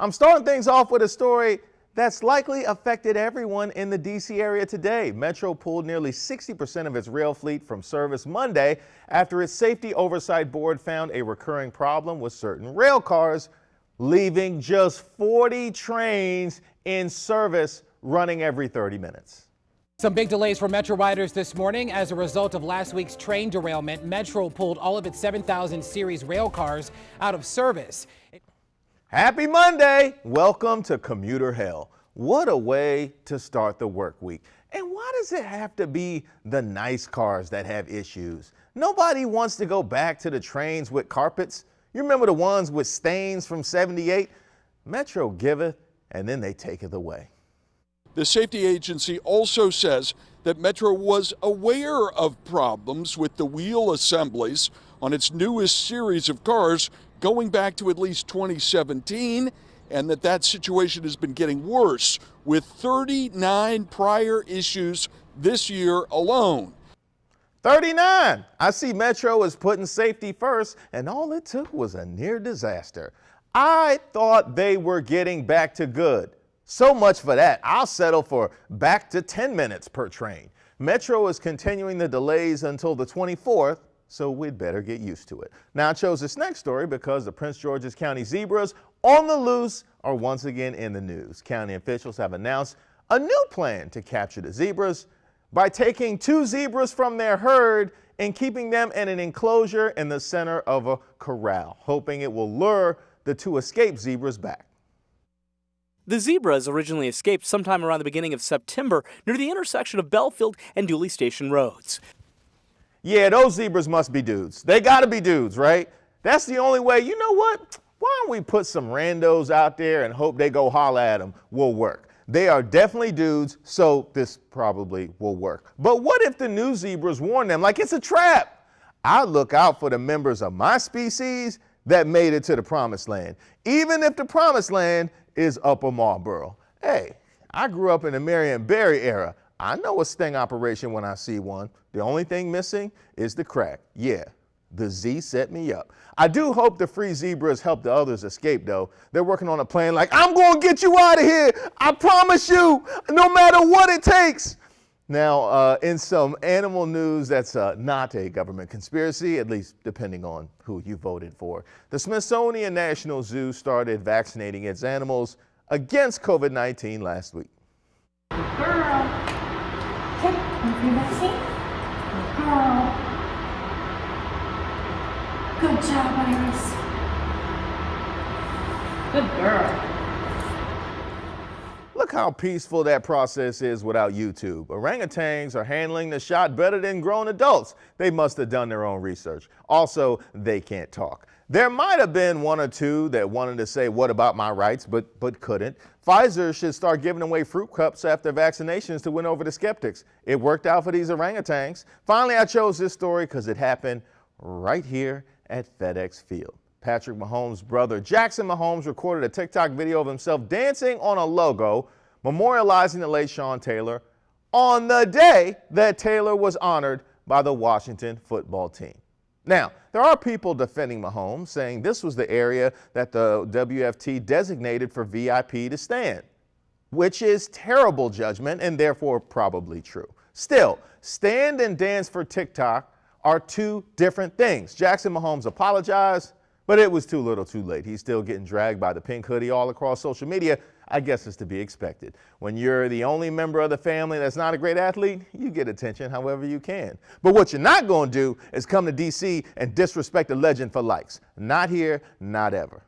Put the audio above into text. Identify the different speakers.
Speaker 1: I'm starting things off with a story that's likely affected everyone in the D.C. area today. Metro pulled nearly 60% of its rail fleet from service Monday after its Safety Oversight Board found a recurring problem with certain rail cars, leaving just 40 trains in service running every 30 minutes.
Speaker 2: Some big delays for Metro riders this morning. As a result of last week's train derailment, Metro pulled all of its 7,000 series rail cars out of service.
Speaker 1: Happy Monday! Welcome to Commuter Hell. What a way to start the work week. And why does it have to be the nice cars that have issues? Nobody wants to go back to the trains with carpets. You remember the ones with stains from '78? Metro giveth, and then they taketh away.
Speaker 3: The safety agency also says that Metro was aware of problems with the wheel assemblies on its newest series of cars going back to at least 2017, and that situation has been getting worse with 39 prior issues this year alone.
Speaker 1: 39! I see Metro is putting safety first, and all it took was a near disaster. I thought they were getting back to good. So much for that. I'll settle for back to 10 minutes per train. Metro is continuing the delays until the 24th, so we'd better get used to it. Now, I chose this next story because the Prince George's County zebras on the loose are once again in the news. County officials have announced a new plan to capture the zebras by taking 2 zebras from their herd and keeping them in an enclosure in the center of a corral, hoping it will lure the 2 escaped zebras back.
Speaker 4: The zebras originally escaped sometime around the beginning of September near the intersection of Belfield and Dooley Station roads.
Speaker 1: Yeah, those zebras must be dudes. They gotta be dudes, right? That's the only way. You know what? Why don't we put some randos out there and hope they go holler at them will work. They are definitely dudes, so this probably will work. But what if the new zebras warn them like it's a trap? I look out for the members of my species that made it to the promised land, even if the promised land is Upper Marlboro. Hey, I grew up in the Marion Barry era. I know a sting operation when I see one. The only thing missing is the crack. Yeah, the Z set me up. I do hope the free zebras help the others escape, though. They're working on a plan like, I'm going to get you out of here. I promise you, no matter what it takes. Now, in some animal news that's not a government conspiracy, at least depending on who you voted for. The Smithsonian National Zoo started vaccinating its animals against COVID-19 last week.
Speaker 5: Good girl. Okay, want your vaccine? Good girl. Good job, Iris. Good girl.
Speaker 1: Look how peaceful that process is without YouTube. Orangutans are handling the shot better than grown adults. They must have done their own research. Also, they can't talk. There might have been 1 or 2 that wanted to say, what about my rights, but couldn't. Pfizer should start giving away fruit cups after vaccinations to win over the skeptics. It worked out for these orangutans. Finally, I chose this story because it happened right here at FedEx Field. Patrick Mahomes' brother Jackson Mahomes recorded a TikTok video of himself dancing on a logo memorializing the late Sean Taylor on the day that Taylor was honored by the Washington football team. Now, there are people defending Mahomes, saying this was the area that the WFT designated for VIP to stand, which is terrible judgment and therefore probably true. Still, stand and dance for TikTok are 2 different things. Jackson Mahomes apologized, but it was too little too late. He's still getting dragged by the pink hoodie all across social media. I guess it's to be expected. When you're the only member of the family that's not a great athlete, you get attention however you can. But what you're not going to do is come to DC and disrespect a legend for likes. Not here, not ever.